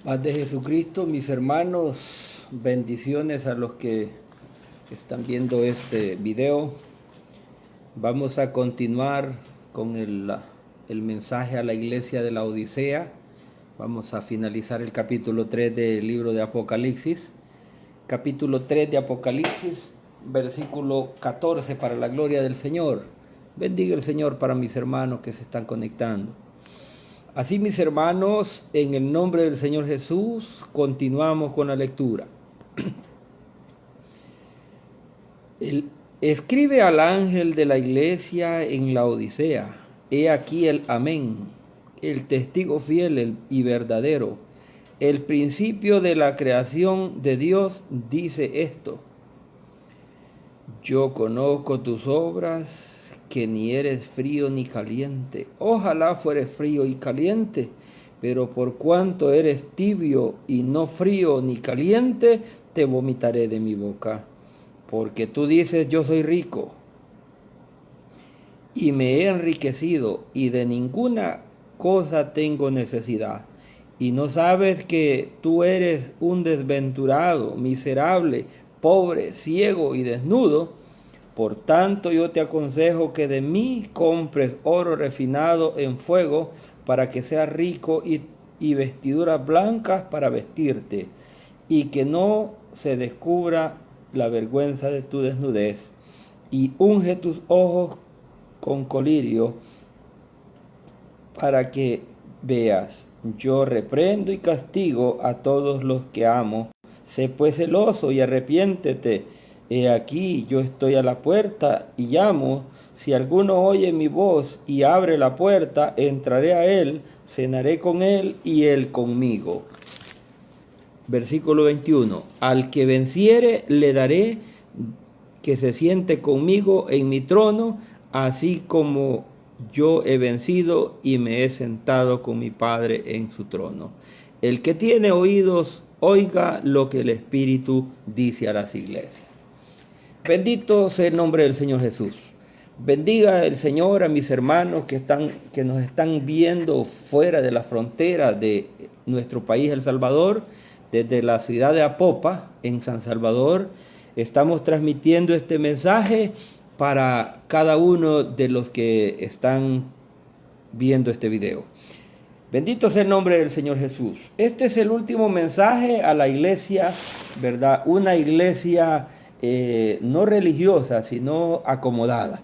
Paz de Jesucristo, mis hermanos, bendiciones a los que están viendo este video. Vamos a continuar con el mensaje a la iglesia de la Odisea. Vamos a finalizar el capítulo 3 del libro de Apocalipsis. Capítulo 3 de Apocalipsis, versículo 14, para la gloria del Señor. Bendiga el Señor para mis hermanos que se están conectando. Así, mis hermanos, en el nombre del Señor Jesús, continuamos con la lectura. Escribe al ángel de la iglesia en la Odisea: he aquí el Amén, el testigo fiel y verdadero, el principio de la creación de Dios, dice esto: yo conozco tus obras, que ni eres frío ni caliente. Ojalá fueres frío y caliente, pero por cuanto eres tibio y no frío ni caliente, te vomitaré de mi boca. Porque tú dices: yo soy rico y me he enriquecido, y de ninguna cosa tengo necesidad. Y no sabes que tú eres un desventurado, miserable, pobre, ciego y desnudo. Por tanto, yo te aconsejo que de mí compres oro refinado en fuego, para que seas rico, y vestiduras blancas para vestirte, y que no se descubra la vergüenza de tu desnudez. Y unge tus ojos con colirio, para que veas. Yo reprendo y castigo a todos los que amo. Sé pues celoso y arrepiéntete. He aquí, yo estoy a la puerta y llamo. Si alguno oye mi voz y abre la puerta, entraré a él, cenaré con él y él conmigo. Versículo 21. Al que venciere le daré que se siente conmigo en mi trono, así como yo he vencido y me he sentado con mi Padre en su trono. El que tiene oídos, oiga lo que el Espíritu dice a las iglesias. Bendito sea el nombre del Señor Jesús. Bendiga el Señor a mis hermanos que nos están viendo fuera de la frontera de nuestro país, El Salvador, desde la ciudad de Apopa, en San Salvador. Estamos transmitiendo este mensaje para cada uno de los que están viendo este video. Bendito sea el nombre del Señor Jesús. Este es el último mensaje a la iglesia, ¿verdad? Una iglesia no religiosa, sino acomodada.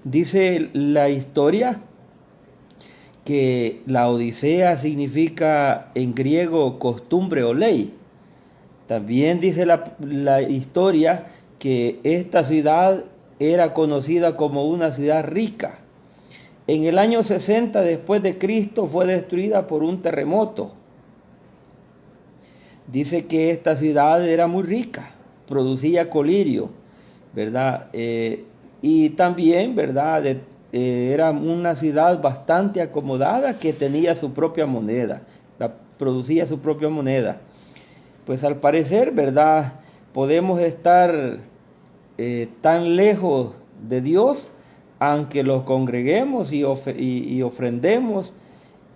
Dice la historia que la Odisea significa en griego costumbre o ley. También dice la historia que esta ciudad era conocida como una ciudad rica. En el año 60 después de Cristo fue destruida por un terremoto. Dice que esta ciudad era muy rica, producía colirio, ¿verdad? Y también, ¿verdad? Era una ciudad bastante acomodada que tenía su propia moneda, producía su propia moneda. Pues al parecer, ¿verdad? Podemos estar tan lejos de Dios, aunque los congreguemos y ofrendemos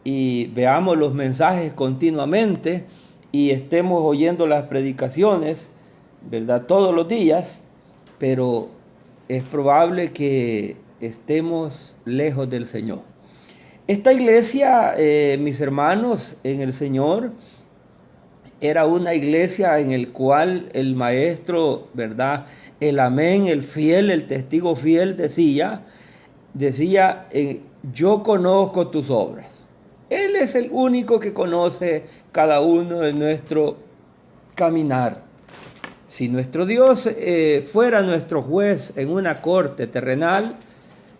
y veamos los mensajes continuamente y estemos oyendo las predicaciones, ¿verdad? Todos los días, pero es probable que estemos lejos del Señor. Esta iglesia, mis hermanos en el Señor, era una iglesia en el cual el maestro, ¿verdad? El Amén, el fiel, el testigo fiel decía, yo conozco tus obras. Él es el único que conoce cada uno de nuestro caminar. Si nuestro Dios fuera nuestro juez en una corte terrenal,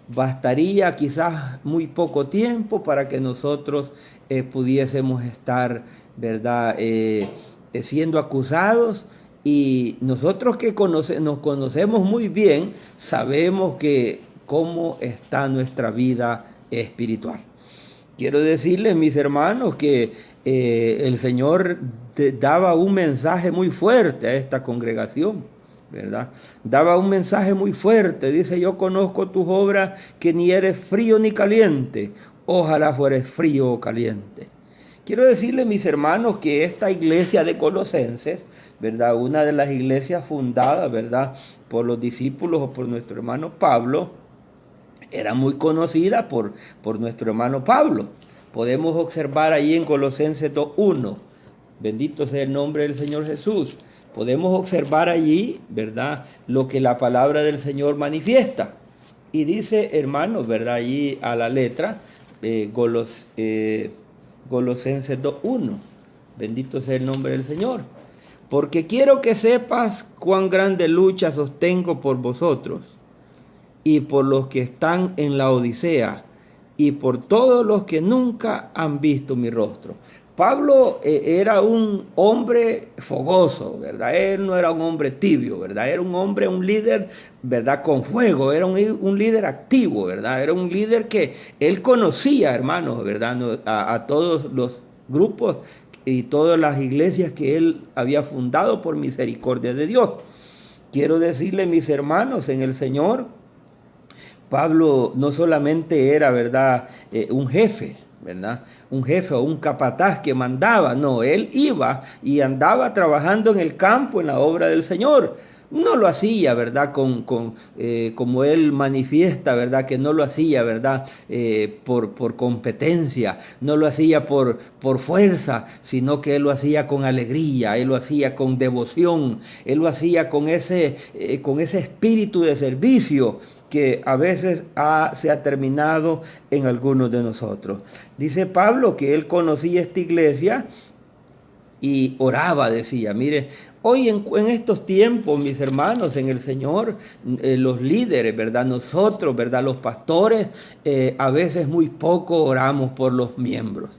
bastaría quizás muy poco tiempo para que nosotros pudiésemos estar, ¿verdad?, siendo acusados. Y nosotros que nos conocemos muy bien, sabemos que cómo está nuestra vida espiritual. Quiero decirles, mis hermanos, que el Señor daba un mensaje muy fuerte a esta congregación, ¿verdad? Daba un mensaje muy fuerte. Dice: yo conozco tus obras, que ni eres frío ni caliente. Ojalá fueres frío o caliente. Quiero decirle, mis hermanos, que esta iglesia de Colosenses, ¿verdad? Una de las iglesias fundadas, ¿verdad? Por los discípulos o por nuestro hermano Pablo, era muy conocida por nuestro hermano Pablo. Podemos observar ahí en Colosenses 2:1, bendito sea el nombre del Señor Jesús. Podemos observar allí, ¿verdad?, lo que la palabra del Señor manifiesta. Y dice, hermanos, ¿verdad?, allí a la letra, Colosenses 2:1, bendito sea el nombre del Señor. Porque quiero que sepas cuán grande lucha sostengo por vosotros y por los que están en la Odisea y por todos los que nunca han visto mi rostro. Pablo era un hombre fogoso, ¿verdad? Él no era un hombre tibio, ¿verdad? Era un hombre, un líder, ¿verdad? Con fuego, era un líder activo, ¿verdad? Era un líder que él conocía, hermanos, ¿verdad? A todos los grupos y todas las iglesias que él había fundado por misericordia de Dios. Quiero decirle, mis hermanos, en el Señor, Pablo no solamente era, ¿verdad?, un jefe, ¿verdad?, un jefe o un capataz que mandaba, no, él iba y andaba trabajando en el campo, en la obra del Señor. No lo hacía, ¿verdad?, como él manifiesta, ¿verdad?, que no lo hacía, ¿verdad?, por competencia, no lo hacía por fuerza, sino que él lo hacía con alegría, él lo hacía con devoción, él lo hacía con ese espíritu de servicio que a veces se ha terminado en algunos de nosotros. Dice Pablo que él conocía esta iglesia y oraba, decía, mire, hoy en estos tiempos, mis hermanos, en el Señor, los líderes, ¿verdad? Nosotros, ¿verdad? Los pastores, a veces muy poco oramos por los miembros.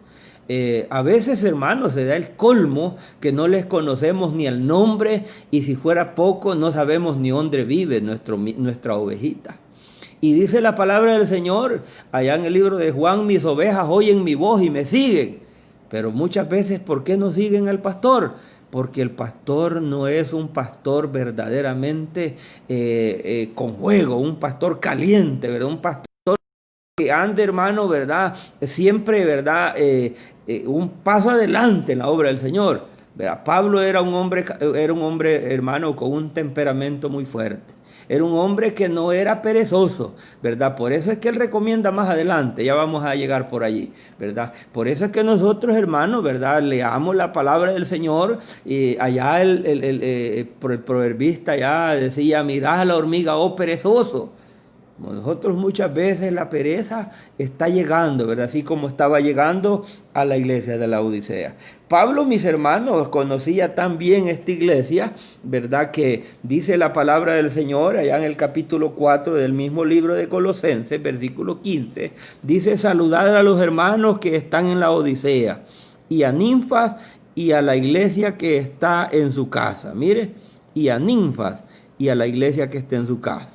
A veces, hermanos, se da el colmo que no les conocemos ni el nombre y si fuera poco no sabemos ni dónde vive nuestra ovejita. Y dice la palabra del Señor, allá en el libro de Juan, mis ovejas oyen mi voz y me siguen. Pero muchas veces, ¿por qué no siguen al pastor? Porque el pastor no es un pastor verdaderamente con fuego, un pastor caliente, ¿verdad? Un pastor que ande, hermano, ¿verdad? Siempre, ¿verdad? Un paso adelante en la obra del Señor, ¿verdad? Pablo era un hombre, hermano, con un temperamento muy fuerte. Era un hombre que no era perezoso, ¿verdad? Por eso es que él recomienda más adelante, ya vamos a llegar por allí, ¿verdad? Por eso es que nosotros, hermanos, ¿verdad? Leamos la palabra del Señor y allá el proverbista ya decía, mirad a la hormiga, oh perezoso. Nosotros muchas veces la pereza está llegando, ¿verdad? Así como estaba llegando a la iglesia de la Odisea. Pablo, mis hermanos, conocía tan bien esta iglesia, ¿verdad? Que dice la palabra del Señor allá en el capítulo 4 del mismo libro de Colosenses, versículo 15, dice, saludad a los hermanos que están en la Odisea y a Ninfas y a la iglesia que está en su casa. Mire, y a Ninfas y a la iglesia que está en su casa.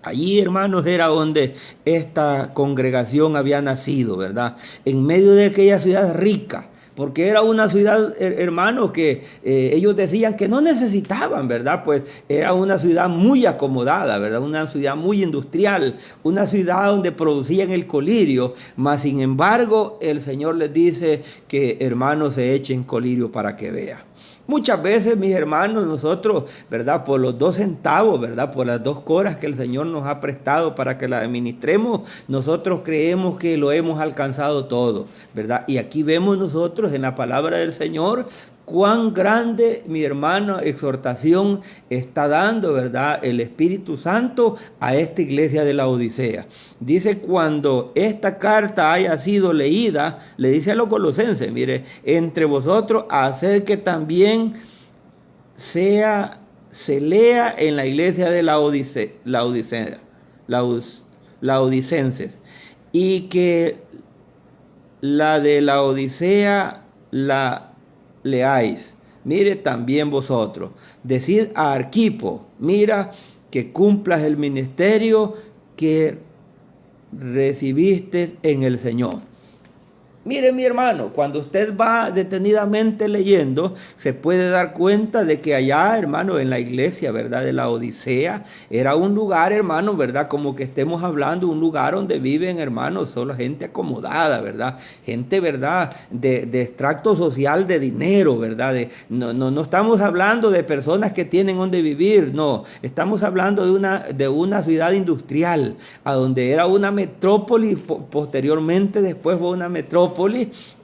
Allí, hermanos, era donde esta congregación había nacido, ¿verdad? En medio de aquella ciudad rica, porque era una ciudad, hermanos, que ellos decían que no necesitaban, ¿verdad? Pues era una ciudad muy acomodada, ¿verdad? Una ciudad muy industrial, una ciudad donde producían el colirio, mas sin embargo el Señor les dice que, hermanos, se echen colirio para que vean. Muchas veces, mis hermanos, nosotros, ¿verdad? Por los 2 centavos, ¿verdad? Por las 2 coras que el Señor nos ha prestado para que la administremos, nosotros creemos que lo hemos alcanzado todo, ¿verdad? Y aquí vemos nosotros en la palabra del Señor cuán grande, mi hermano, exhortación está dando, ¿verdad?, el Espíritu Santo a esta iglesia de la Odisea. Dice, cuando esta carta haya sido leída, le dice a los colosenses, mire, entre vosotros, haced que también se lea en la iglesia de la Odicenses, y que la de la Odisea la leáis. Mire también vosotros. Decid a Arquipo, mira que cumplas el ministerio que recibiste en el Señor. Mire, mi hermano, cuando usted va detenidamente leyendo, se puede dar cuenta de que allá, hermano, en la iglesia, ¿verdad? De la Odisea, era un lugar, hermano, ¿verdad? Como que estemos hablando, un lugar donde viven, hermanos, solo gente acomodada, ¿verdad? Gente, ¿verdad? De extracto social de dinero, ¿verdad? No estamos hablando de personas que tienen donde vivir, no. Estamos hablando de una ciudad industrial, a donde era una metrópoli, posteriormente después fue una metrópoli,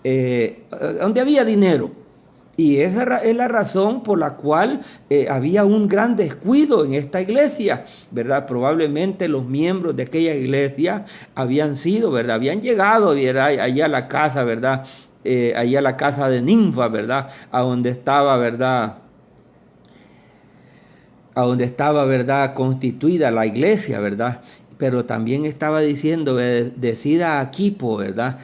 donde había dinero. Y esa es la razón por la cual había un gran descuido en esta iglesia, ¿verdad? Probablemente los miembros de aquella iglesia habían sido, ¿verdad? Habían llegado, ¿verdad? Allá a la casa, ¿verdad? Allá a la casa de Ninfa, ¿verdad? A donde estaba, ¿verdad? A donde estaba, ¿verdad? Constituida la iglesia, ¿verdad? Pero también estaba diciendo, decida a Quipo, ¿verdad?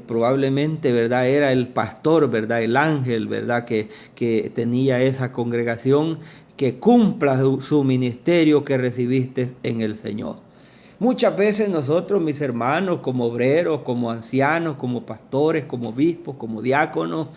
Probablemente, ¿verdad? Era el pastor, ¿verdad? El ángel, ¿verdad? Que tenía esa congregación, que cumpla su ministerio que recibiste en el Señor. Muchas veces nosotros, mis hermanos, como obreros, como ancianos, como pastores, como obispos, como diáconos,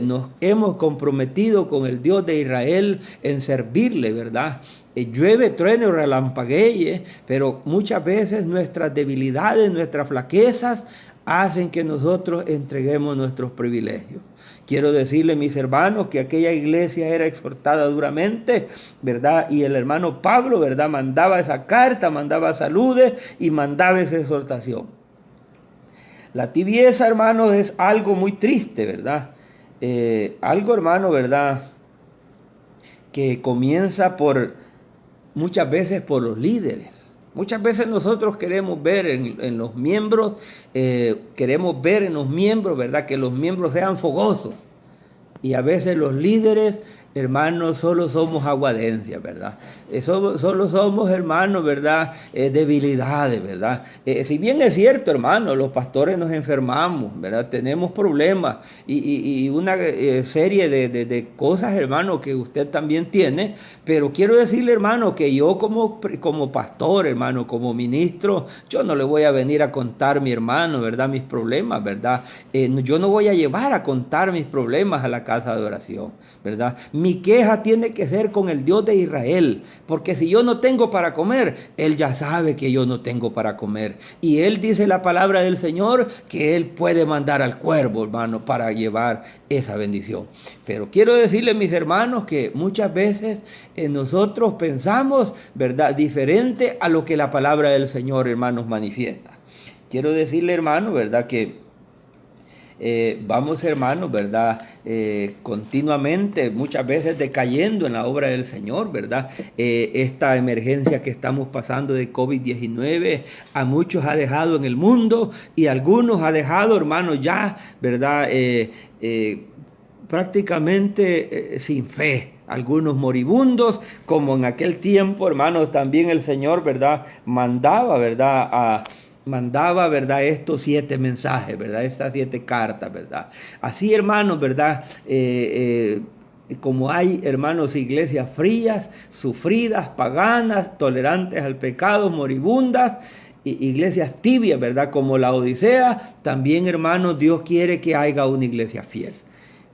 nos hemos comprometido con el Dios de Israel en servirle, ¿verdad? Llueve, truene o relampaguee, pero muchas veces nuestras debilidades, nuestras flaquezas hacen que nosotros entreguemos nuestros privilegios. Quiero decirle, mis hermanos, que aquella iglesia era exhortada duramente, ¿verdad? Y el hermano Pablo, ¿verdad? Mandaba esa carta, mandaba saludes y mandaba esa exhortación. La tibieza, hermanos, es algo muy triste, ¿verdad? Algo, hermano, ¿verdad? Que comienza muchas veces por los líderes. Muchas veces nosotros queremos ver en los miembros, ¿verdad? Que los miembros sean fogosos. Y a veces los líderes, hermanos, solo somos aguadencias, ¿verdad? Solo somos, hermanos, ¿verdad? Debilidades, ¿verdad? Si bien es cierto, hermanos, los pastores nos enfermamos, ¿verdad? Tenemos problemas y una serie de cosas, hermanos, que usted también tiene, pero quiero decirle, hermano, que yo como pastor, hermano, como ministro, yo no le voy a venir a contar, mi hermano, ¿verdad? Mis problemas, ¿verdad? Yo no voy a llevar a contar mis problemas a la casa de oración, ¿verdad? Mi queja tiene que ser con el Dios de Israel, porque si yo no tengo para comer, Él ya sabe que yo no tengo para comer. Y Él dice la palabra del Señor que Él puede mandar al cuervo, hermano, para llevar esa bendición. Pero quiero decirle, mis hermanos, que muchas veces nosotros pensamos, ¿verdad?, diferente a lo que la palabra del Señor, hermanos, manifiesta. Quiero decirle, hermano, ¿verdad?, que vamos, hermanos, ¿verdad? Continuamente, muchas veces decayendo en la obra del Señor, ¿verdad? Esta emergencia que estamos pasando de COVID-19 a muchos ha dejado en el mundo y a algunos ha dejado, hermanos, ya, ¿verdad? Prácticamente sin fe. Algunos moribundos, como en aquel tiempo, hermanos, también el Señor, ¿verdad? Mandaba, ¿verdad? Estos 7 mensajes, ¿verdad? Estas 7 cartas, ¿verdad? Así, hermanos, ¿verdad? Como hay, hermanos, iglesias frías, sufridas, paganas, tolerantes al pecado, moribundas, iglesias tibias, ¿verdad? Como la Odisea, también, hermanos, Dios quiere que haya una iglesia fiel.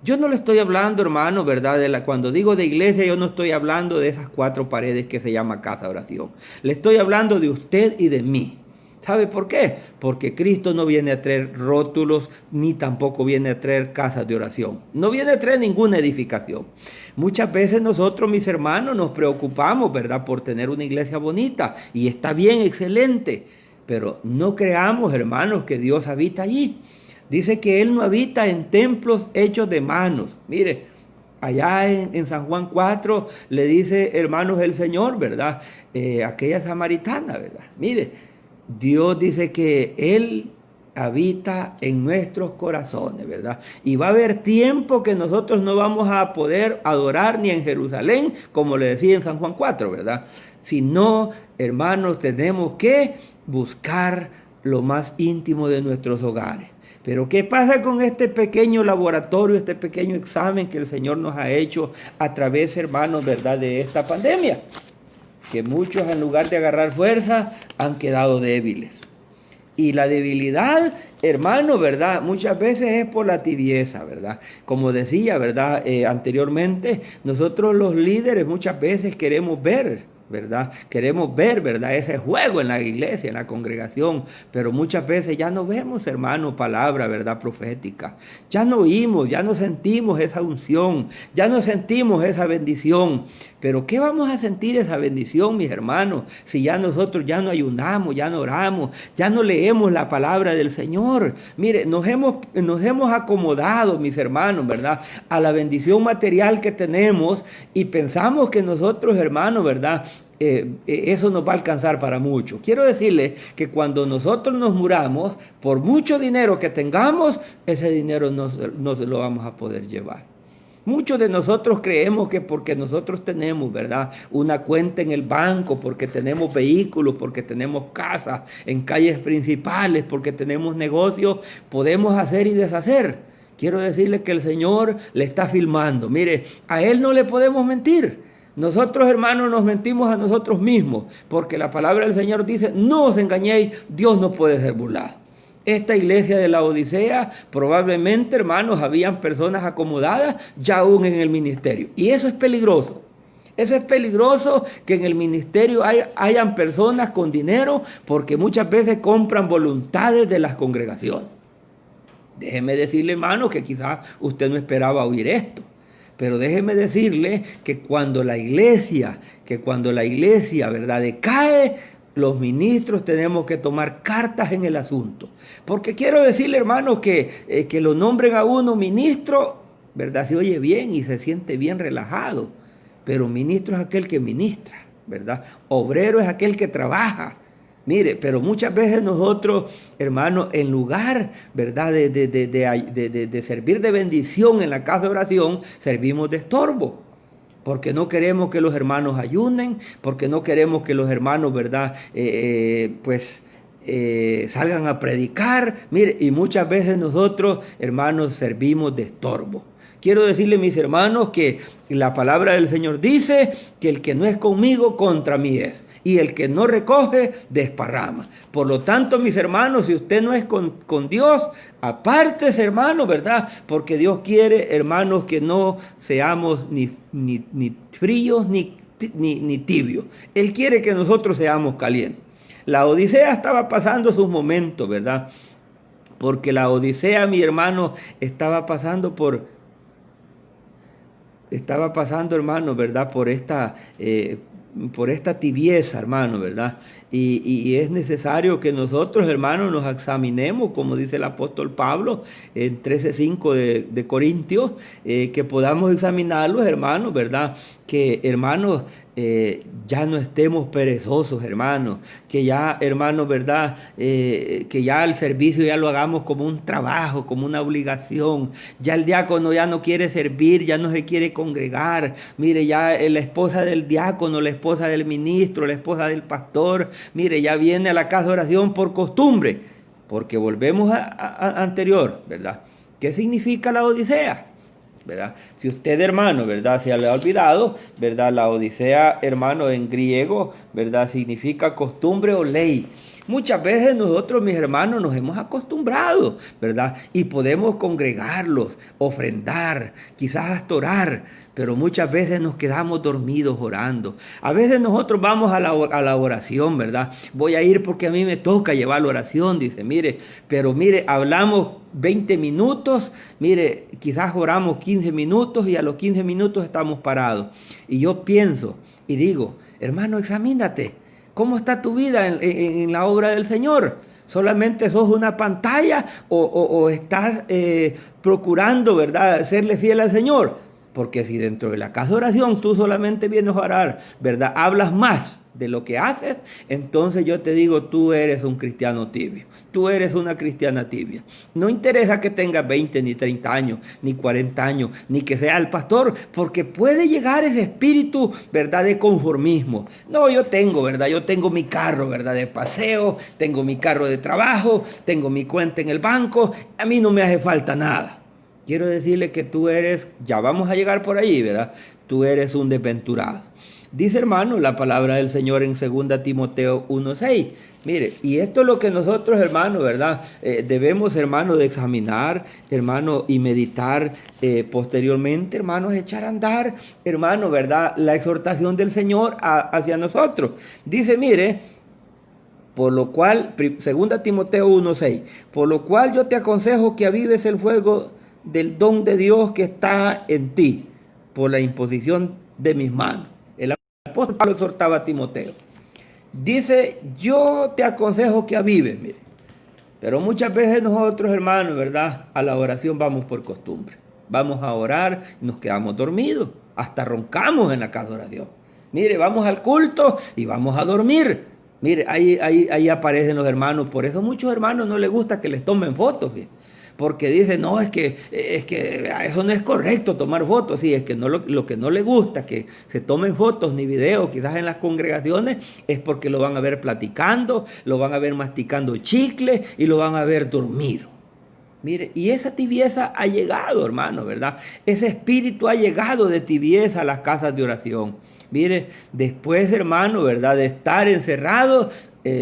Yo no le estoy hablando, hermano, ¿verdad? Cuando digo de iglesia, yo no estoy hablando de esas 4 paredes que se llama casa de oración. Le estoy hablando de usted y de mí. ¿Sabe por qué? Porque Cristo no viene a traer rótulos, ni tampoco viene a traer casas de oración. No viene a traer ninguna edificación. Muchas veces nosotros, mis hermanos, nos preocupamos, ¿verdad?, por tener una iglesia bonita. Y está bien, excelente. Pero no creamos, hermanos, que Dios habita allí. Dice que Él no habita en templos hechos de manos. Mire, allá en San Juan 4 le dice, hermanos, el Señor, ¿verdad? Aquella samaritana, ¿verdad? Mire, Dios dice que Él habita en nuestros corazones, ¿verdad? Y va a haber tiempo que nosotros no vamos a poder adorar ni en Jerusalén, como le decía en San Juan 4, ¿verdad? Sino, hermanos, tenemos que buscar lo más íntimo de nuestros hogares. Pero ¿qué pasa con este pequeño laboratorio, este pequeño examen que el Señor nos ha hecho a través, hermanos, ¿verdad?, de esta pandemia? Que muchos, en lugar de agarrar fuerza, han quedado débiles. Y la debilidad, hermano, ¿verdad? Muchas veces es por la tibieza, ¿verdad? Como decía, ¿verdad? Anteriormente, nosotros los líderes muchas veces queremos ver, ¿verdad? Queremos ver, ¿verdad? Ese juego en la iglesia, en la congregación, pero muchas veces ya no vemos, hermano, palabra, ¿verdad? Profética. Ya no oímos, ya no sentimos esa unción, ya no sentimos esa bendición. Pero ¿qué vamos a sentir esa bendición, mis hermanos, si ya nosotros ya no ayunamos, ya no oramos, ya no leemos la palabra del Señor? Mire, nos hemos acomodado, mis hermanos, ¿verdad? A la bendición material que tenemos y pensamos que nosotros, hermanos, ¿verdad? Eso nos va a alcanzar para mucho. Quiero decirles que cuando nosotros nos muramos, por mucho dinero que tengamos, ese dinero no se lo vamos a poder llevar. Muchos de nosotros creemos que porque nosotros tenemos, ¿verdad?, una cuenta en el banco, porque tenemos vehículos, porque tenemos casas en calles principales, porque tenemos negocios, podemos hacer y deshacer. Quiero decirle que el Señor le está filmando. Mire, a Él no le podemos mentir. Nosotros, hermanos, nos mentimos a nosotros mismos, porque la palabra del Señor dice, no os engañéis, Dios no puede ser burlado. Esta iglesia de la Odisea, probablemente, hermanos, habían personas acomodadas ya aún en el ministerio. Y eso es peligroso. Eso es peligroso, que en el ministerio hayan personas con dinero, porque muchas veces compran voluntades de las congregaciones. Déjeme decirle, hermano, que quizás usted no esperaba oír esto. Pero déjeme decirle que cuando la iglesia, ¿verdad?, decae, los ministros tenemos que tomar cartas en el asunto. Porque quiero decirle, hermano, que lo nombren a uno ministro, ¿verdad? Se oye bien y se siente bien relajado. Pero ministro es aquel que ministra, ¿verdad? Obrero es aquel que trabaja. Mire, pero muchas veces nosotros, hermanos, en lugar, ¿verdad?, de servir de bendición en la casa de oración, servimos de estorbo. Porque no queremos que los hermanos ayunen, porque no queremos que los hermanos, ¿verdad?, salgan a predicar. Mire, y muchas veces nosotros, hermanos, servimos de estorbo. Quiero decirle, mis hermanos, que la palabra del Señor dice que el que no es conmigo, contra mí es. Y el que no recoge, desparrama. Por lo tanto, mis hermanos, si usted no es con Dios, apártese, hermano, ¿verdad? Porque Dios quiere, hermanos, que no seamos ni fríos ni tibios. Él quiere que nosotros seamos calientes. La Odisea estaba pasando sus momentos, ¿verdad? Porque la Odisea, mi hermano, estaba pasando, hermano, ¿verdad? Por esta tibieza, hermano, ¿verdad? Y es necesario que nosotros, hermanos, nos examinemos, como dice el apóstol Pablo en 13:5 de Corintios, que podamos examinarlos, hermanos, ¿verdad? Que, hermanos, ya no estemos perezosos, hermanos, que ya, hermanos, ¿verdad?, que ya el servicio ya lo hagamos como un trabajo, como una obligación. Ya el diácono ya no quiere servir, ya no se quiere congregar. Mire, ya la esposa del diácono, la esposa del ministro, la esposa del pastor, mire, ya viene a la casa de oración por costumbre, porque volvemos a anterior, ¿verdad? ¿Qué significa la Odisea? ¿Verdad? Si usted, hermano, ¿verdad?, se le ha olvidado, ¿verdad?, la Odisea, hermano, en griego, ¿verdad?, significa costumbre o ley. Muchas veces nosotros, mis hermanos, nos hemos acostumbrado, ¿verdad? Y podemos congregarlos, ofrendar, quizás hasta orar, pero muchas veces nos quedamos dormidos orando. A veces nosotros vamos a la oración, ¿verdad? Voy a ir porque a mí me toca llevar la oración, dice, mire, pero mire, hablamos 20 minutos, mire, quizás oramos 15 minutos y a los 15 minutos estamos parados. Y yo pienso y digo, hermano, examínate. ¿Cómo está tu vida en la obra del Señor? ¿Solamente sos una pantalla o estás procurando, ¿verdad?, serle fiel al Señor? Porque si dentro de la casa de oración tú solamente vienes a orar, ¿verdad?, hablas más de lo que haces, entonces yo te digo, tú eres un cristiano tibio. Tú eres una cristiana tibia. No interesa que tengas 20, ni 30 años, ni 40 años, ni que sea el pastor, porque puede llegar ese espíritu, ¿verdad?, de conformismo. No, yo tengo, ¿verdad? Yo tengo mi carro, ¿verdad?, de paseo, tengo mi carro de trabajo, tengo mi cuenta en el banco, a mí no me hace falta nada. Quiero decirle que tú eres, ya vamos a llegar por ahí, ¿verdad? Tú eres un desventurado. Dice, hermano, la palabra del Señor en 2 Timoteo 1:6. Mire, y esto es lo que nosotros, hermano, ¿verdad? Debemos, hermano, de examinar, hermano, y meditar posteriormente, hermanos, echar a andar, hermano, ¿verdad? La exhortación del Señor hacia nosotros. Dice, mire, por lo cual, 2 Timoteo 1:6, por lo cual yo te aconsejo que avives el fuego del don de Dios que está en ti, por la imposición de mis manos. El apóstol Pablo exhortaba a Timoteo. Dice, yo te aconsejo que avives, mire. Pero muchas veces nosotros, hermanos, ¿verdad? A la oración vamos por costumbre. Vamos a orar y nos quedamos dormidos. Hasta roncamos en la casa de oración. Mire, vamos al culto y vamos a dormir. Mire, ahí aparecen los hermanos. Por eso a muchos hermanos no les gusta que les tomen fotos, ¿sí? Porque dicen, no, es que eso no es correcto tomar fotos. Sí, es que no, lo que no les gusta que se tomen fotos ni videos quizás en las congregaciones es porque lo van a ver platicando, lo van a ver masticando chicle y lo van a ver dormido. Mire, y esa tibieza ha llegado, hermano, ¿verdad? Ese espíritu ha llegado de tibieza a las casas de oración. Mire, después, hermano, ¿verdad? De estar encerrados,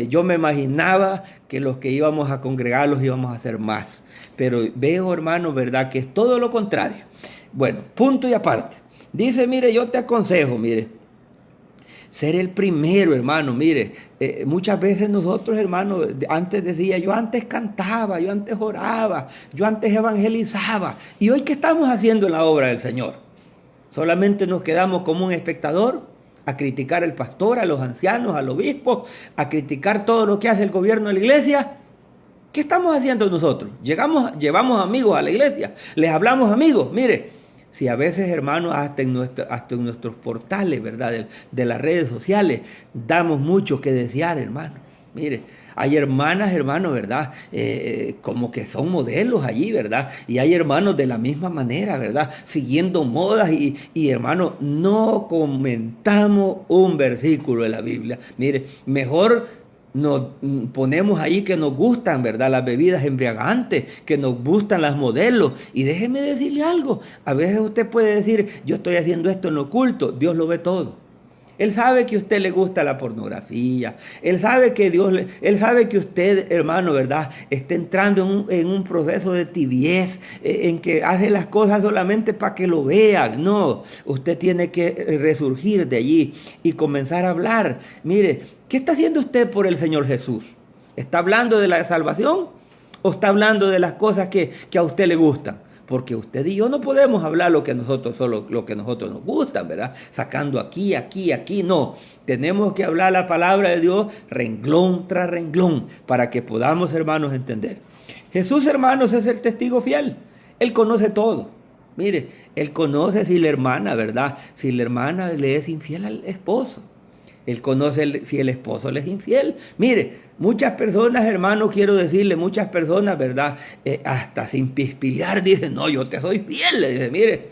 yo me imaginaba que los que íbamos a congregar los íbamos a hacer más. Pero veo, hermano, ¿verdad? Que es todo lo contrario. Bueno, punto y aparte. Dice, mire, yo te aconsejo, mire, ser el primero, hermano. Mire, muchas veces nosotros, hermano, antes decía, yo antes cantaba, yo antes oraba, yo antes evangelizaba. ¿Y hoy qué estamos haciendo en la obra del Señor? Solamente nos quedamos como un espectador a criticar al pastor, a los ancianos, al obispo, a criticar todo lo que hace el gobierno de la iglesia. ¿Qué estamos haciendo nosotros? Llevamos amigos a la iglesia, les hablamos amigos. Mire, si a veces, hermanos, hasta en nuestros portales, ¿verdad? De las redes sociales, damos mucho que desear, hermano. Mire, hay hermanas, hermanos, ¿verdad? Como que son modelos allí, ¿verdad? Y hay hermanos de la misma manera, ¿verdad? Siguiendo modas y hermanos, no comentamos un versículo de la Biblia. Mire, mejor nos ponemos ahí que nos gustan, ¿verdad? Las bebidas embriagantes, que nos gustan las modelos. Y déjeme decirle algo, a veces usted puede decir, yo estoy haciendo esto en lo oculto, Dios lo ve todo. Él sabe que a usted le gusta la pornografía. Él sabe que Él sabe que usted, hermano, ¿verdad? Está entrando en un proceso de tibiez, en que hace las cosas solamente para que lo vean. No, usted tiene que resurgir de allí y comenzar a hablar. Mire, ¿qué está haciendo usted por el Señor Jesús? ¿Está hablando de la salvación o está hablando de las cosas que a usted le gustan? Porque usted y yo no podemos hablar lo que a nosotros nos gusta, ¿verdad? Sacando aquí, no. Tenemos que hablar la palabra de Dios renglón tras renglón para que podamos, hermanos, entender. Jesús, hermanos, es el testigo fiel. Él conoce todo. Mire, Él conoce si la hermana, ¿verdad? Si la hermana le es infiel al esposo. Él conoce si el esposo le es infiel. Mire, muchas personas, hermano, quiero decirle, muchas personas, ¿verdad? Hasta sin pispilear dicen, no, yo te soy fiel. Le dice, mire.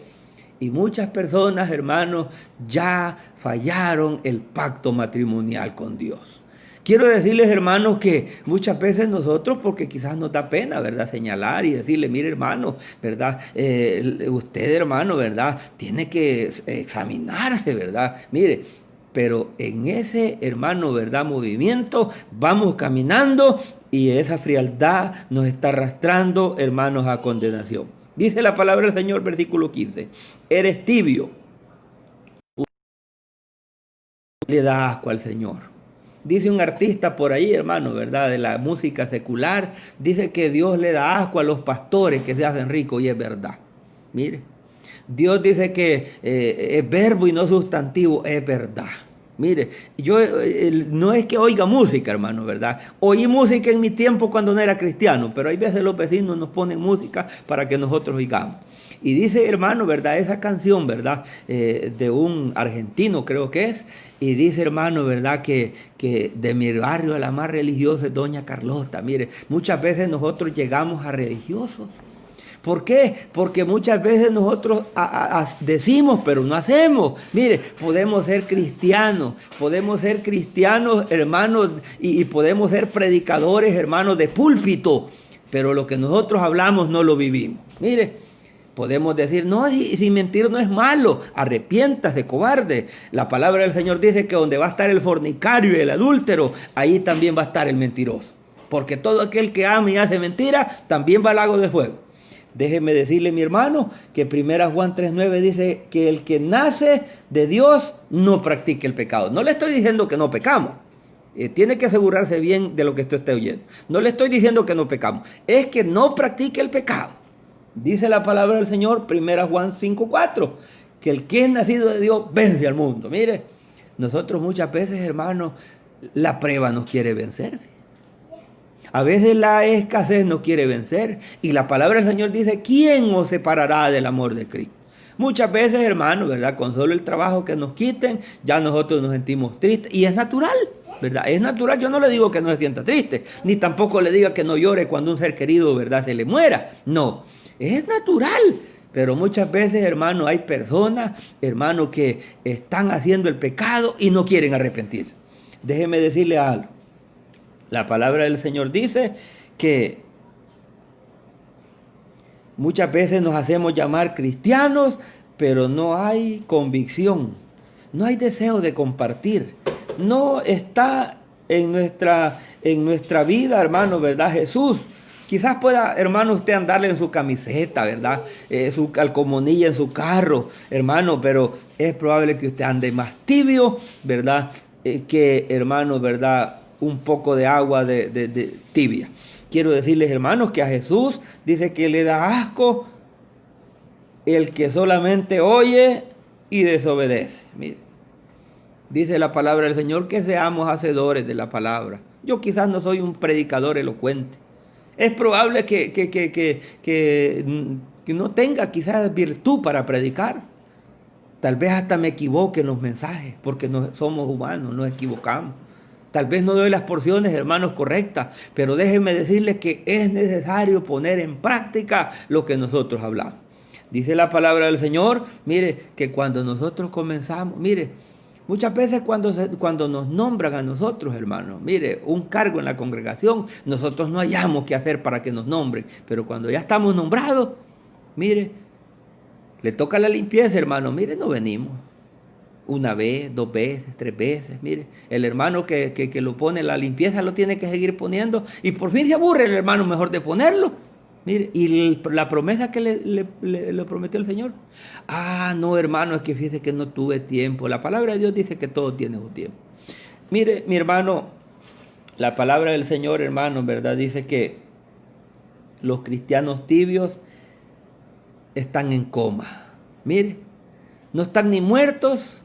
Y muchas personas, hermanos, ya fallaron el pacto matrimonial con Dios. Quiero decirles, hermanos, que muchas veces nosotros, porque quizás nos da pena, ¿verdad? Señalar y decirle, mire, hermano, ¿verdad? Usted, hermano, ¿verdad? Tiene que examinarse, ¿verdad? Mire, pero en ese, hermano, ¿verdad? Movimiento, vamos caminando y esa frialdad nos está arrastrando, hermanos, a condenación. Dice la palabra del Señor, versículo 15, eres tibio, le da asco al Señor. Dice un artista por ahí, hermano, ¿verdad? De la música secular, dice que Dios le da asco a los pastores que se hacen ricos y es verdad. Mire. Dios dice que es verbo y no sustantivo, es verdad. Mire, yo no es que oiga música, hermano, ¿verdad? Oí música en mi tiempo cuando no era cristiano, pero hay veces los vecinos nos ponen música para que nosotros oigamos. Y dice, hermano, ¿verdad? Esa canción, ¿verdad? De un argentino, creo que es. Y dice, hermano, ¿verdad? Que de mi barrio la más religiosa es Doña Carlota. Mire, muchas veces nosotros llegamos a religiosos. ¿Por qué? Porque muchas veces nosotros decimos, pero no hacemos. Mire, podemos ser cristianos, hermanos, y podemos ser predicadores, hermanos, de púlpito, pero lo que nosotros hablamos no lo vivimos. Mire, Podemos decir, no, si mentir no es malo, arrepiéntase, cobarde. La palabra del Señor dice que donde va a estar el fornicario y el adúltero, ahí también va a estar el mentiroso. Porque todo aquel que ama y hace mentira, también va al lago de fuego. Déjeme decirle, mi hermano, que 1 Juan 3:9 dice que el que nace de Dios no practique el pecado. No le estoy diciendo que no pecamos. Tiene que asegurarse bien de lo que usted está oyendo. No le estoy diciendo que no pecamos. Es que no practique el pecado. Dice la palabra del Señor, 1 Juan 5:4, que el que es nacido de Dios vence al mundo. Mire, nosotros muchas veces, hermanos, la prueba nos quiere vencer. A veces la escasez nos quiere vencer. Y la palabra del Señor dice, ¿quién os separará del amor de Cristo? Muchas veces, hermanos, ¿verdad? Con solo el trabajo que nos quiten, ya nosotros nos sentimos tristes. Y es natural, ¿verdad? Es natural. Yo no le digo que no se sienta triste, ni tampoco le diga que no llore cuando un ser querido, ¿verdad?, se le muera. No, es natural. Pero muchas veces, hermano, hay personas, hermano, que están haciendo el pecado y no quieren arrepentir. Déjeme decirle algo. La palabra del Señor dice que muchas veces nos hacemos llamar cristianos, pero no hay convicción, no hay deseo de compartir. No está en nuestra vida, hermano, ¿verdad? Jesús. Quizás pueda, hermano, usted andarle en su camiseta, ¿verdad? Su calcomanilla en su carro, hermano, pero es probable que usted ande más tibio, ¿verdad? Que, hermano, ¿verdad?, un poco de agua de tibia. Quiero decirles, hermanos, que a Jesús dice que le da asco el que solamente oye y desobedece. Mire, dice la palabra del Señor que seamos hacedores de la palabra. Yo quizás no soy un predicador elocuente. Es probable que no tenga quizás virtud para predicar. Tal vez hasta me equivoque en los mensajes, porque no somos humanos, nos equivocamos. Tal vez no doy las porciones, hermanos, correctas, pero déjenme decirles que es necesario poner en práctica lo que nosotros hablamos. Dice la palabra del Señor, mire, que cuando nosotros comenzamos, mire, muchas veces cuando nos nombran a nosotros, hermanos, mire, un cargo en la congregación, nosotros no hallamos qué hacer para que nos nombren, pero cuando ya estamos nombrados, mire, le toca la limpieza, hermano, mire, no venimos. Una vez, 2 veces, 3 veces, mire, el hermano que lo pone la limpieza lo tiene que seguir poniendo y por fin se aburre el hermano mejor de ponerlo, mire, y la promesa que le prometió el Señor, no, hermano, es que fíjese que no tuve tiempo. La palabra de Dios dice que todo tiene su tiempo. Mire, mi hermano, la palabra del Señor, hermano, ¿verdad?, dice que los cristianos tibios están en coma. Mire, no están ni muertos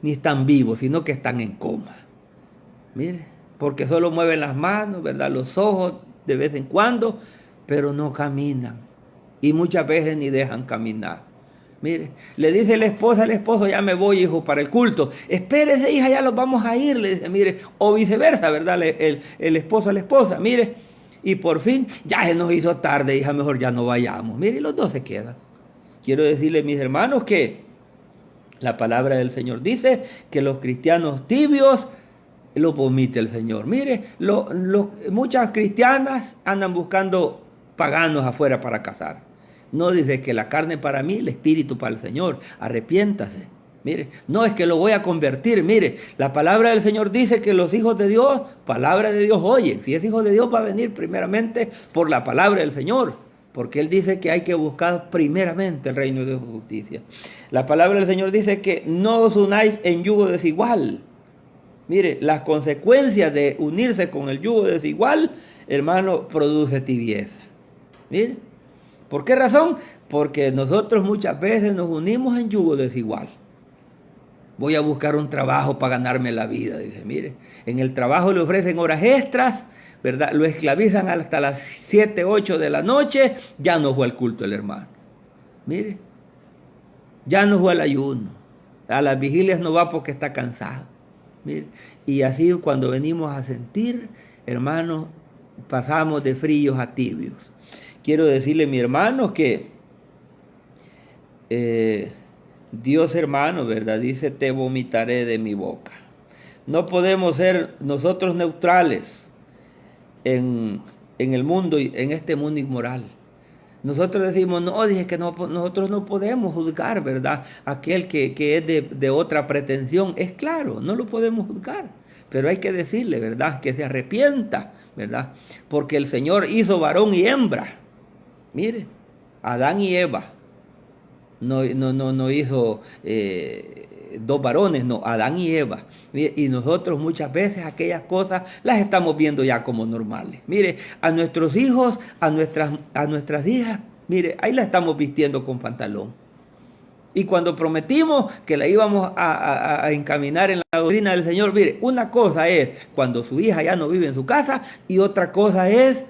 ni están vivos, sino que están en coma. Mire, porque solo mueven las manos, ¿verdad?, los ojos de vez en cuando, pero no caminan. Y muchas veces ni dejan caminar. Mire, le dice la esposa al esposo, ya me voy, hijo, para el culto. Espérese, hija, ya los vamos a ir, le dice, mire, o viceversa, ¿verdad?, el esposo a la esposa, mire, y por fin, ya se nos hizo tarde, hija, mejor ya no vayamos. Mire, y los dos se quedan. Quiero decirles, mis hermanos, que la palabra del Señor dice que los cristianos tibios los vomita el Señor. Mire, muchas cristianas andan buscando paganos afuera para casar. No dice que la carne para mí, el espíritu para el Señor. Arrepiéntase. Mire, no es que lo voy a convertir. Mire, la palabra del Señor dice que los hijos de Dios, palabra de Dios oyen. Si es hijo de Dios va a venir primeramente por la palabra del Señor. Porque Él dice que hay que buscar primeramente el reino de justicia. La palabra del Señor dice que no os unáis en yugo desigual. Mire, las consecuencias de unirse con el yugo desigual, hermano, produce tibieza. Mire, ¿por qué razón? Porque nosotros muchas veces nos unimos en yugo desigual. Voy a buscar un trabajo para ganarme la vida, dice. Mire, en el trabajo le ofrecen horas extras, ¿verdad? Lo esclavizan hasta las 7, 8 de la noche, ya no fue al culto el hermano. Mire, ya no fue al ayuno, a las vigilias no va porque está cansado. Mire, y así cuando venimos a sentir, hermanos, pasamos de fríos a tibios. Quiero decirle, mi hermano, que Dios, hermano, ¿verdad?, dice, te vomitaré de mi boca. No podemos ser nosotros neutrales en el mundo, en este mundo inmoral. Nosotros decimos, no, dije que no, nosotros no podemos juzgar, ¿verdad? Aquel que es de otra pretensión, es claro, no lo podemos juzgar, pero hay que decirle, ¿verdad? Que se arrepienta, ¿verdad? Porque el Señor hizo varón y hembra. Mire, Adán y Eva. No hizo dos varones, no, Adán y Eva. Mire, y nosotros muchas veces aquellas cosas las estamos viendo ya como normales. Mire, a nuestros hijos, a nuestras hijas, mire, ahí la estamos vistiendo con pantalón. Y cuando prometimos que la íbamos a encaminar en la doctrina del Señor, mire, una cosa es cuando su hija ya no vive en su casa y otra cosa es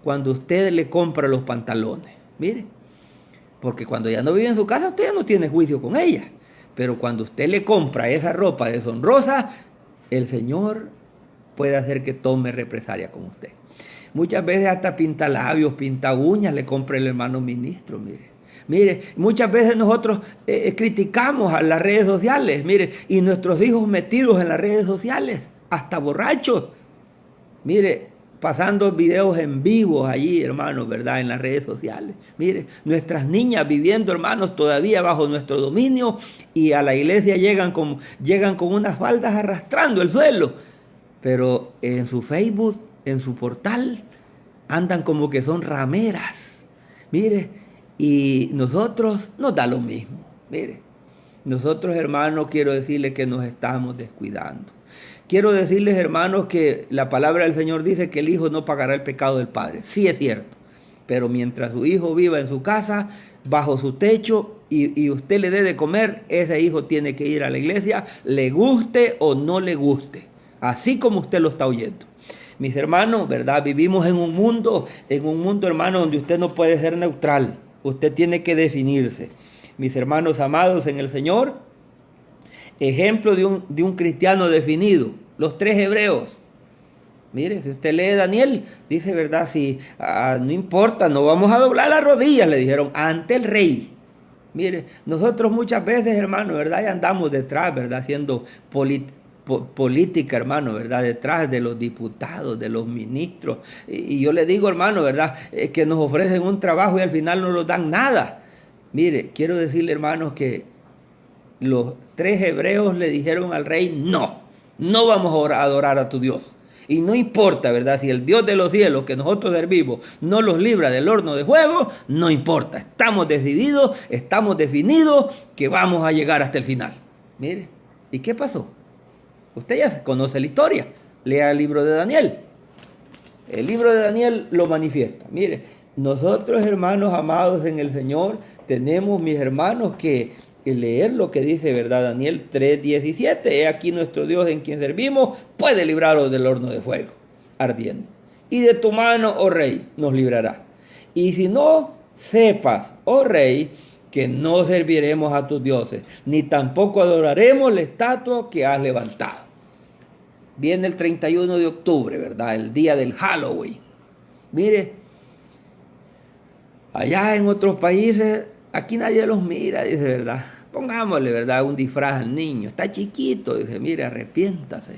cuando usted le compra los pantalones. Mire. Porque cuando ya no vive en su casa, usted ya no tiene juicio con ella. Pero cuando usted le compra esa ropa deshonrosa, el Señor puede hacer que tome represalia con usted. Muchas veces hasta pinta labios, pinta uñas, le compra el hermano ministro, mire. Mire, muchas veces nosotros criticamos a las redes sociales, mire, y nuestros hijos metidos en las redes sociales, hasta borrachos. Mire, pasando videos en vivo allí, hermanos, ¿verdad? En las redes sociales. Mire, nuestras niñas viviendo, hermanos, todavía bajo nuestro dominio y a la iglesia llegan con unas faldas arrastrando el suelo. Pero en su Facebook, en su portal, andan como que son rameras. Mire, y nosotros nos da lo mismo. Mire, nosotros, hermanos, quiero decirles que nos estamos descuidando. Quiero decirles, hermanos, que la palabra del Señor dice que el hijo no pagará el pecado del padre. Sí es cierto, pero mientras su hijo viva en su casa, bajo su techo, y usted le dé de comer, ese hijo tiene que ir a la iglesia, le guste o no le guste, así como usted lo está oyendo. Mis hermanos, ¿verdad? Vivimos en un mundo, hermano, donde usted no puede ser neutral. Usted tiene que definirse. Mis hermanos amados en el Señor, ejemplo de un cristiano definido, los 3 hebreos. Mire, si usted lee Daniel, dice, ¿verdad? Si no importa, no vamos a doblar las rodillas, le dijeron, ante el rey. Mire, nosotros muchas veces, hermano, ¿verdad? Ya andamos detrás, ¿verdad? Haciendo política, hermano, ¿verdad? Detrás de los diputados, de los ministros. Y yo le digo, hermano, ¿verdad? Que nos ofrecen un trabajo y al final no nos dan nada. Mire, quiero decirle, hermanos, que los 3 hebreos le dijeron al rey, no vamos a adorar a tu Dios. Y no importa, ¿verdad? Si el Dios de los cielos que nosotros servimos no los libra del horno de fuego, no importa. Estamos decididos, estamos definidos que vamos a llegar hasta el final. Mire, ¿y qué pasó? Usted ya conoce la historia. Lea el libro de Daniel. El libro de Daniel lo manifiesta. Mire, nosotros, hermanos amados en el Señor, tenemos, mis hermanos, que leer lo que dice, ¿verdad? Daniel 3:17. He aquí nuestro Dios en quien servimos puede libraros del horno de fuego ardiendo. Y de tu mano, oh rey, nos librará. Y si no, sepas, oh rey, que no serviremos a tus dioses, ni tampoco adoraremos la estatua que has levantado. Viene el 31 de octubre, ¿verdad? El día del Halloween. Mire, allá en otros países, aquí nadie los mira, dice, ¿verdad? Pongámosle, ¿verdad? Un disfraz al niño. Está chiquito, dice, mire, arrepiéntase.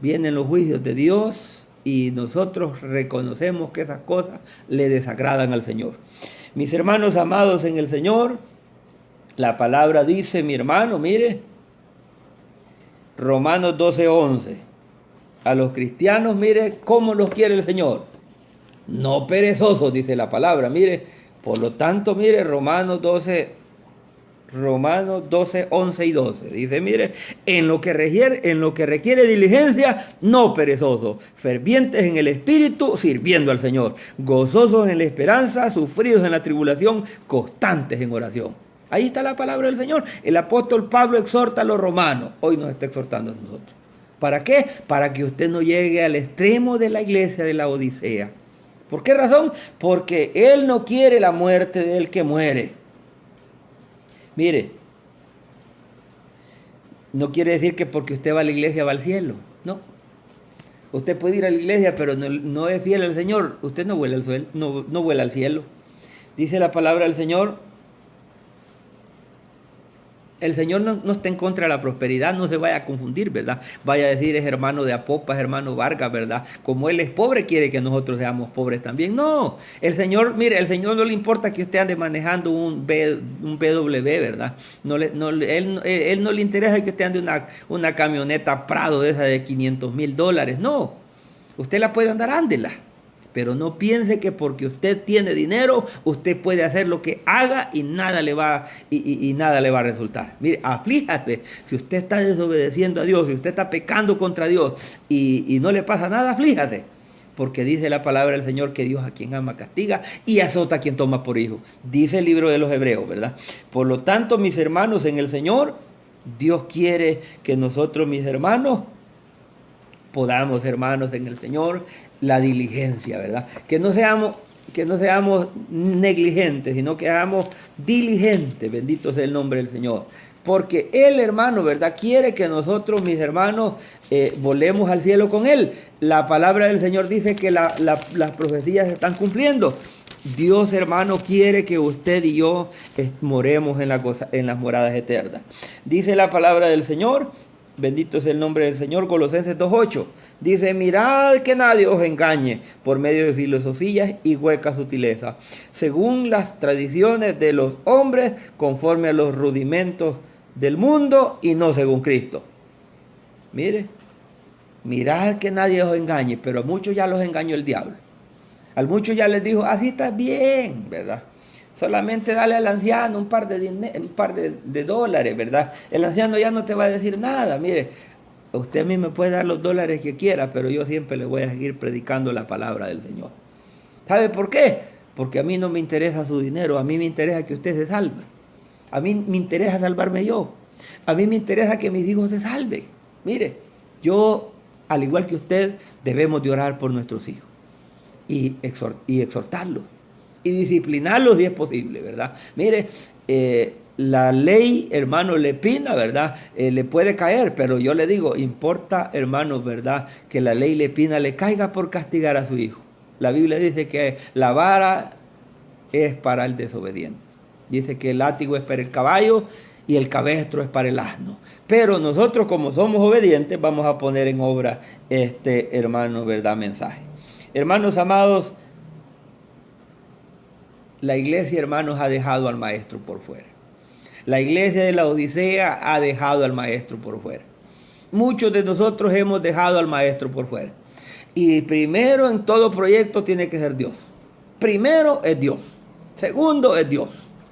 Vienen los juicios de Dios y nosotros reconocemos que esas cosas le desagradan al Señor. Mis hermanos amados en el Señor, la palabra dice, mi hermano, mire, Romanos 12:11. A los cristianos, mire, ¿cómo los quiere el Señor? No perezosos, dice la palabra, mire. Por lo tanto, mire, Romanos 12, 11 y 12. Dice, mire, en lo que requiere diligencia, no perezosos, fervientes en el espíritu, sirviendo al Señor, gozosos en la esperanza, sufridos en la tribulación, constantes en oración. Ahí está la palabra del Señor. El apóstol Pablo exhorta a los romanos. Hoy nos está exhortando a nosotros. ¿Para qué? Para que usted no llegue al extremo de la iglesia de la Odisea. ¿Por qué razón? Porque Él no quiere la muerte del que muere. Mire, no quiere decir que porque usted va a la iglesia va al cielo. No. Usted puede ir a la iglesia, pero no es fiel al Señor. Usted no vuela al cielo, no vuela al cielo. Dice la palabra del Señor El Señor no está en contra de la prosperidad, no se vaya a confundir, ¿verdad? Vaya a decir es hermano de Apopa, es hermano Vargas, ¿verdad? Como Él es pobre, quiere que nosotros seamos pobres también. No, el Señor, mire, el Señor no le importa que usted ande manejando un BW, ¿verdad? Él no le interesa que usted ande una camioneta Prado de esa de $500,000. No, usted la puede andar, ándela. Pero no piense que porque usted tiene dinero, usted puede hacer lo que haga y nada le va, y nada le va a resultar. Mire, aflíjate. Si usted está desobedeciendo a Dios, si usted está pecando contra Dios y no le pasa nada, aflíjate. Porque dice la palabra del Señor que Dios a quien ama castiga y azota a quien toma por hijo. Dice el libro de los Hebreos, ¿verdad? Por lo tanto, mis hermanos en el Señor, Dios quiere que nosotros, mis hermanos, podamos, hermanos en el Señor, la diligencia, ¿verdad? Que no seamos negligentes, sino que seamos diligentes, bendito sea el nombre del Señor. Porque Él, hermano, ¿verdad? Quiere que nosotros, mis hermanos, volemos al cielo con Él. La palabra del Señor dice que las profecías se están cumpliendo. Dios, hermano, quiere que usted y yo moremos en las moradas eternas. Dice la palabra del Señor, bendito sea el nombre del Señor, Colosenses 2:8. Dice, mirad que nadie os engañe por medio de filosofías y huecas sutilezas, según las tradiciones de los hombres, conforme a los rudimentos del mundo y no según Cristo. Mire, mirad que nadie os engañe, pero a muchos ya los engañó el diablo. A muchos ya les dijo, así está bien, ¿verdad? Solamente dale al anciano un par de dólares, ¿verdad? El anciano ya no te va a decir nada. Mire, usted a mí me puede dar los dólares que quiera, pero yo siempre le voy a seguir predicando la palabra del Señor. ¿Sabe por qué? Porque a mí no me interesa su dinero, a mí me interesa que usted se salve. A mí me interesa salvarme yo. A mí me interesa que mis hijos se salven. Mire, yo, al igual que usted, debemos de orar por nuestros hijos y exhortarlos y disciplinarlos si es posible, ¿verdad? Mire, la ley, hermano, le pina, ¿verdad? Le puede caer, pero yo le digo, importa, hermano, ¿verdad? Que la ley le pina le caiga por castigar a su hijo. La Biblia dice que la vara es para el desobediente. Dice que el látigo es para el caballo y el cabestro es para el asno. Pero nosotros, como somos obedientes, vamos a poner en obra este, hermano, ¿verdad? Mensaje. Hermanos amados, la iglesia, hermanos, ha dejado al maestro por fuera. La iglesia de la Odisea ha dejado al maestro por fuera. Muchos de nosotros hemos dejado al maestro por fuera. Y primero en todo proyecto tiene que ser Dios. Primero es Dios. Segundo es Dios.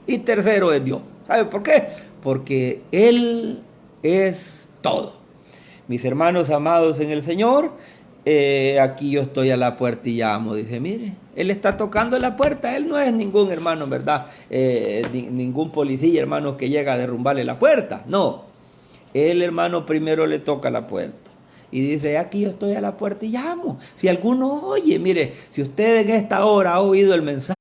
Y tercero es Dios. ¿Sabe por qué? Porque Él es todo. Mis hermanos amados en el Señor, aquí yo estoy a la puerta y llamo. Dice, mire, Él está tocando la puerta. Él no es ningún hermano, ¿verdad? Ningún policía, hermano, que llega a derrumbarle la puerta. No. Él, hermano, primero le toca la puerta. Y dice, aquí yo estoy a la puerta y llamo. Si alguno oye, mire, si usted en esta hora ha oído el mensaje,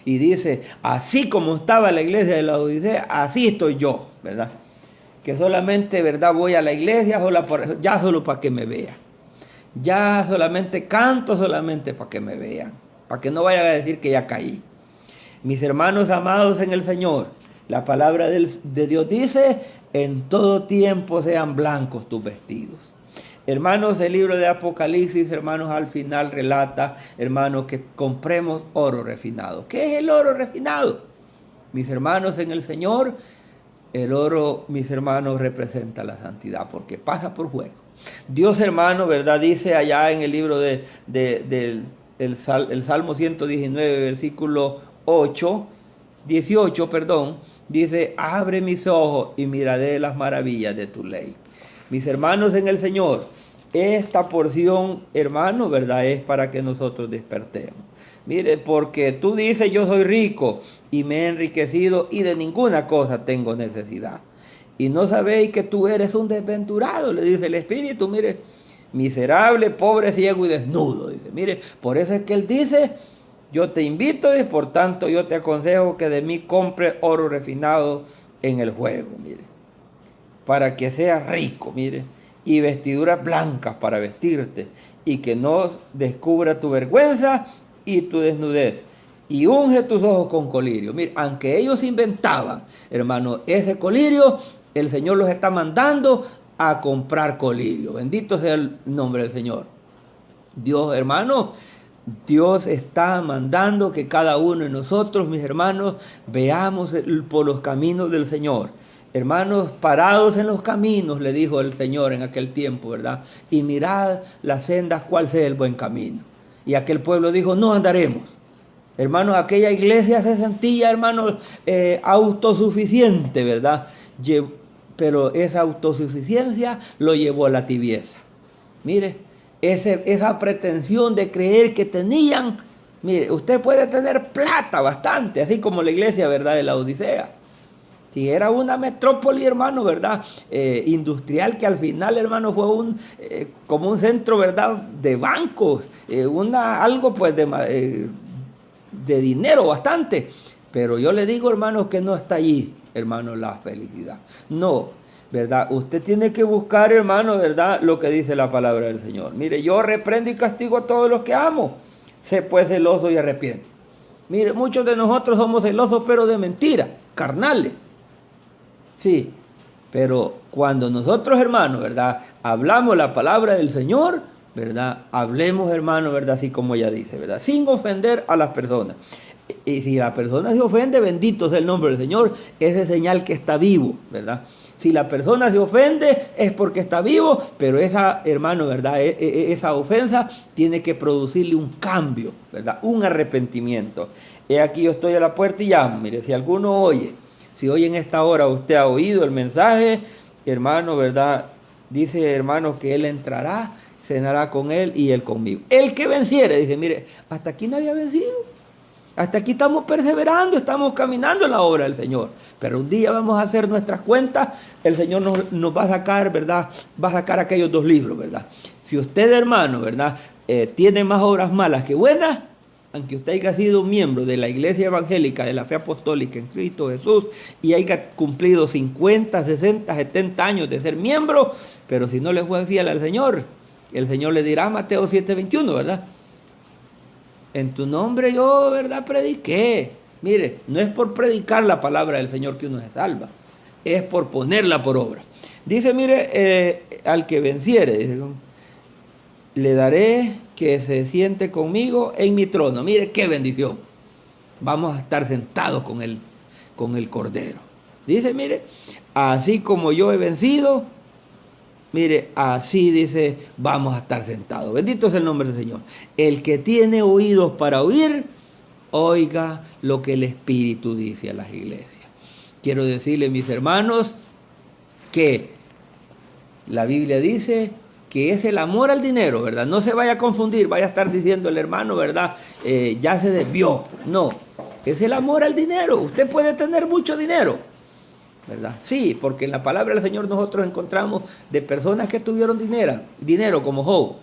y dice, así como estaba la iglesia de la Odisea, así estoy yo, ¿verdad? Que solamente, ¿verdad? Voy a la iglesia ya solo para que me vean. Ya solamente canto solamente para que me vean. Para que no vayan a decir que ya caí. Mis hermanos amados en el Señor, la palabra de Dios dice, en todo tiempo sean blancos tus vestidos. Hermanos, el libro de Apocalipsis, hermanos, al final relata, hermanos, que compremos oro refinado. ¿Qué es el oro refinado? Mis hermanos en el Señor, el oro, mis hermanos, representa la santidad porque pasa por fuego. Dios, hermano, ¿verdad? Dice allá en el libro del Salmo 119, versículo 18, dice, abre mis ojos y miraré las maravillas de tu ley. Mis hermanos en el Señor, esta porción, hermano, ¿verdad? Es para que nosotros despertemos. Mire, porque tú dices, yo soy rico y me he enriquecido y de ninguna cosa tengo necesidad. Y no sabéis que tú eres un desventurado, le dice el Espíritu, mire, miserable, pobre, ciego y desnudo. Dice, mire, por eso es que Él dice, yo te invito y por tanto yo te aconsejo que de mí compres oro refinado en el juego, mire. Para que seas rico, mire, y vestiduras blancas para vestirte, y que no descubra tu vergüenza y tu desnudez, y unge tus ojos con colirio. Mira, aunque ellos inventaban, hermano, ese colirio, el Señor los está mandando a comprar colirio. Bendito sea el nombre del Señor. Dios, hermano, Dios está mandando que cada uno de nosotros, mis hermanos, veamos por los caminos del Señor. Hermanos, parados en los caminos, le dijo el Señor en aquel tiempo, ¿verdad? Y mirad las sendas, cuál sea el buen camino. Y aquel pueblo dijo, no andaremos. Hermanos, aquella iglesia se sentía, hermanos, autosuficiente, ¿verdad? Pero esa autosuficiencia lo llevó a la tibieza. Mire, esa pretensión de creer que tenían, mire, usted puede tener plata bastante, así como la iglesia, ¿verdad?, de la Odisea. Si era una metrópoli, hermano, ¿verdad?, industrial, que al final, hermano, fue como un centro, ¿verdad?, de bancos, algo pues de dinero bastante. Pero yo le digo, hermano, que no está allí, hermano, la felicidad. No, ¿verdad? Usted tiene que buscar, hermano, ¿verdad?, lo que dice la palabra del Señor. Mire, yo reprendo y castigo a todos los que amo. Sé pues celoso y arrepiento. Mire, muchos de nosotros somos celosos, pero de mentira, carnales. Sí, pero cuando nosotros, hermano, ¿verdad?, hablamos la palabra del Señor, ¿verdad?, hablemos, hermano, ¿verdad?, así como ella dice, ¿verdad?, sin ofender a las personas. Y si la persona se ofende, bendito sea el nombre del Señor, esa es señal que está vivo, ¿verdad? Si la persona se ofende es porque está vivo, pero esa, hermano, ¿verdad?, esa ofensa tiene que producirle un cambio, ¿verdad?, un arrepentimiento. He aquí yo estoy a la puerta y llamo. Mire, si alguno oye, si hoy en esta hora usted ha oído el mensaje, hermano, ¿verdad?, dice, hermano, que Él entrará, cenará con Él y Él conmigo. El que venciere, dice, mire, hasta aquí nadie ha vencido. Hasta aquí estamos perseverando, estamos caminando en la obra del Señor. Pero un día vamos a hacer nuestras cuentas, el Señor nos va a sacar, ¿verdad? Va a sacar aquellos 2 libros, ¿verdad? Si usted, hermano, ¿verdad?, tiene más obras malas que buenas, aunque usted haya sido miembro de la Iglesia Evangélica de la Fe Apostólica en Cristo Jesús y haya cumplido 50, 60, 70 años de ser miembro, pero si no le fue fiel al Señor, el Señor le dirá, Mateo 7:21, ¿verdad? En tu nombre yo, ¿verdad?, prediqué. Mire, no es por predicar la palabra del Señor que uno se salva, es por ponerla por obra. Dice, mire, al que venciere, dice, le daré que se siente conmigo en mi trono. Mire qué bendición. Vamos a estar sentados con el Cordero. Dice, mire, así como yo he vencido, mire, así dice, vamos a estar sentados. Bendito es el nombre del Señor. El que tiene oídos para oír, oiga lo que el Espíritu dice a las iglesias. Quiero decirle, mis hermanos, que la Biblia dice que es el amor al dinero, ¿verdad? No se vaya a confundir, vaya a estar diciendo el hermano, ¿verdad?, ya se desvió. No, es el amor al dinero. Usted puede tener mucho dinero, ¿verdad? Sí, porque en la palabra del Señor nosotros encontramos de personas que tuvieron dinero como Job,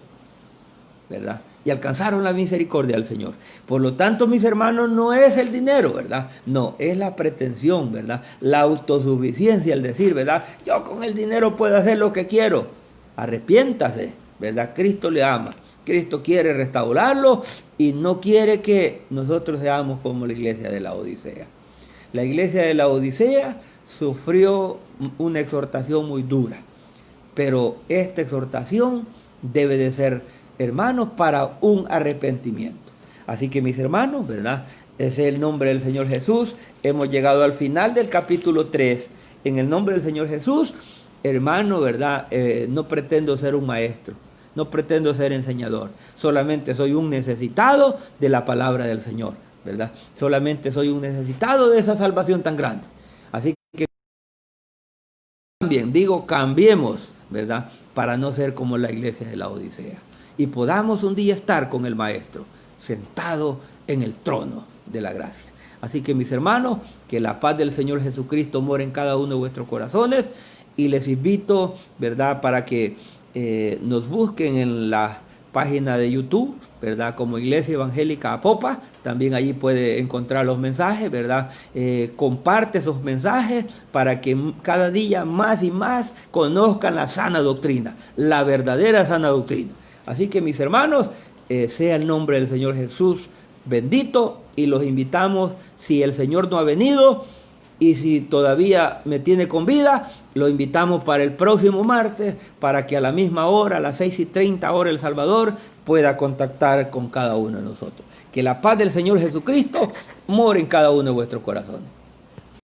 ¿verdad?, y alcanzaron la misericordia del Señor. Por lo tanto, mis hermanos, no es el dinero, ¿verdad? No, es la pretensión, ¿verdad?, la autosuficiencia, el decir, ¿verdad?, yo con el dinero puedo hacer lo que quiero. Arrepiéntase, ¿verdad? Cristo le ama. Cristo quiere restaurarlo y no quiere que nosotros seamos como la iglesia de la Odisea. La iglesia de la Odisea sufrió una exhortación muy dura, pero esta exhortación debe de ser, hermanos, para un arrepentimiento. Así que, mis hermanos, ¿verdad?, ese es el nombre del Señor Jesús. Hemos llegado al final del capítulo 3. En el nombre del Señor Jesús, hermano, ¿verdad?, no pretendo ser un maestro, no pretendo ser enseñador, solamente soy un necesitado de la palabra del Señor, ¿verdad? Solamente soy un necesitado de esa salvación tan grande. Así que también digo, cambiemos, ¿verdad?, para no ser como la iglesia de la Odisea y podamos un día estar con el Maestro, sentado en el trono de la gracia. Así que, mis hermanos, que la paz del Señor Jesucristo more en cada uno de vuestros corazones. Y les invito, ¿verdad?, para que nos busquen en la página de YouTube, ¿verdad?, como Iglesia Evangélica Apopa. También allí puede encontrar los mensajes, ¿verdad? Comparte esos mensajes para que cada día más y más conozcan la sana doctrina, la verdadera sana doctrina. Así que, mis hermanos, sea el nombre del Señor Jesús bendito, y los invitamos, si el Señor no ha venido y si todavía me tiene con vida, lo invitamos para el próximo martes, para que a la misma hora, a las 6:30 hora El Salvador, pueda contactar con cada uno de nosotros. Que la paz del Señor Jesucristo more en cada uno de vuestros corazones.